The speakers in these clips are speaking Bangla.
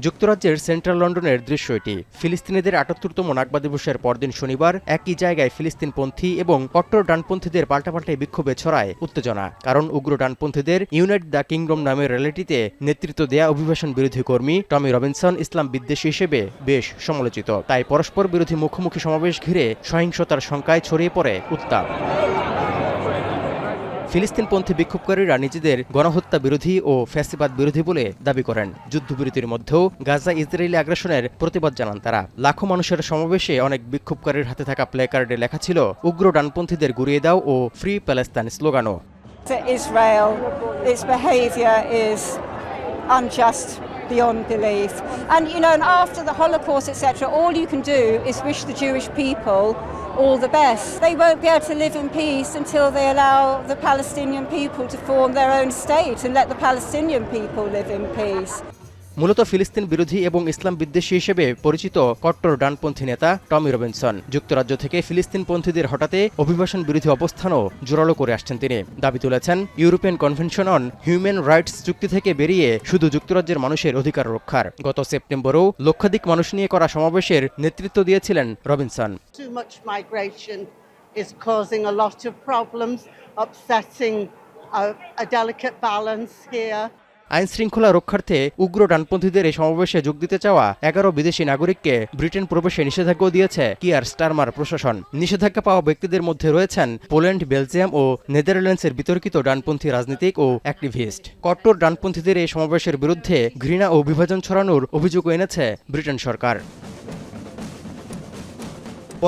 যুক্তরাজ্যের সেন্ট্রাল লন্ডনের দৃশ্য এটি। ফিলিস্তিনিদের ৭৮তম নাকবা দিবসের পরদিন শনিবার একই জায়গায় ফিলিস্তিনপন্থী এবং কট্টর ডানপন্থীদের পাল্টাপাল্টে বিক্ষোভে ছড়ায় উত্তেজনা। কারণ উগ্র ডানপন্থীদের ইউনাইট দ্য কিংডম নামের র্যালিটিতে নেতৃত্ব দেয়া অভিবাসন বিরোধী কর্মী টমি রবিনসন ইসলাম বিদ্বেষী হিসেবে বেশ সমালোচিত। তাই পরস্পর বিরোধী মুখোমুখি সমাবেশ ঘিরে সহিংসতার শঙ্কায় ছড়িয়ে পড়ে উত্তাপ। ফিলিস্তিনপন্থী বিক্ষোভকারীরা নিজেদের গণহত্যা বিরোধী ও ফ্যাসিবাদ বিরোধী বলে দাবি করেন। যুদ্ধবিরতির মধ্যেও গাজা ইসরায়েলি আগ্রাসনের প্রতিবাদ জানান তারা। লাখো মানুষের সমাবেশে অনেক বিক্ষোভকারীর হাতে থাকা প্লেকার্ডে লেখা ছিল উগ্র ডানপন্থীদের গুড়িয়ে দাও ও ফ্রি প্যালেস্তাইন স্লোগানও। Israel, its behaviour is unjust beyond belief. And after the Holocaust, etc., all you can do is wish the Jewish people all the best. They won't be able to live in peace until they allow the Palestinian people to form their own state and let the Palestinian people live in peace. মূলত ফিলিস্তিন বিরোধী এবং ইসলাম বিদ্বেষী হিসেবে পরিচিত কট্টর ডানপন্থী নেতা টমি রবিনসন যুক্তরাজ্য থেকে ফিলিস্তিনপন্থীদের হঠাতে অভিবাসন বিরোধী অবস্থানও জোরালো করে আসছেন। তিনি দাবি তুলেছেন European convention on human rights চুক্তি থেকে বেরিয়ে শুধু যুক্তরাজ্যের মানুষের অধিকার রক্ষার। গত সেপ্টেম্বরেও লক্ষাধিক মানুষ নিয়ে করা সমাবেশের নেতৃত্ব দিয়েছিলেন রবিনসন। আইন শৃঙ্খলা রক্ষার্থে উগ্র ডানপন্থীদের এই সমাবেশে যোগ দিতে চাওয়া ১১ বিদেশি নাগরিককে ব্রিটেন প্রবেশে নিষেধাজ্ঞা দিয়েছে কিয়ার স্টারমার প্রশাসন। নিষেধাজ্ঞা পাওয়া ব্যক্তিদের মধ্যে রয়েছেন পোল্যান্ড, বেলজিয়াম ও নেদারল্যান্ডসের বিতর্কিত ডানপন্থী রাজনীতিক ও অ্যাক্টিভিস্ট। কট্টর ডানপন্থীদের এই সমাবেশের বিরুদ্ধে ঘৃণা ও বিভাজন ছড়ানোর অভিযোগ এনেছে ব্রিটেন সরকার।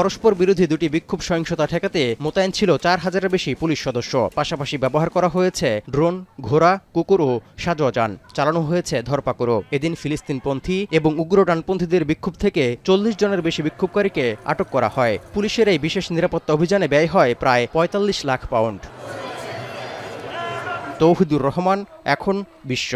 পরস্পর বিরোধী দুটি বিক্ষোভ সহিংসতা ঠেকাতে মোতায়েন ছিল ৪,০০০-এর বেশি পুলিশ সদস্য। পাশাপাশি ব্যবহার করা হয়েছে ড্রোন, ঘোড়া, কুকুর ও সাজোয়া যান। চালানো হয়েছে ধরপাকড়ও। এদিন ফিলিস্তিনপন্থী এবং উগ্র ডানপন্থীদের বিক্ষোভ থেকে ৪০ জনের বেশি বিক্ষোভকারীকে আটক করা হয়। পুলিশের এই বিশেষ নিরাপত্তা অভিযানে ব্যয় হয় প্রায় ৪৫ লাখ পাউন্ড। তৌহিদুর রহমান, এখন বিশ্ব।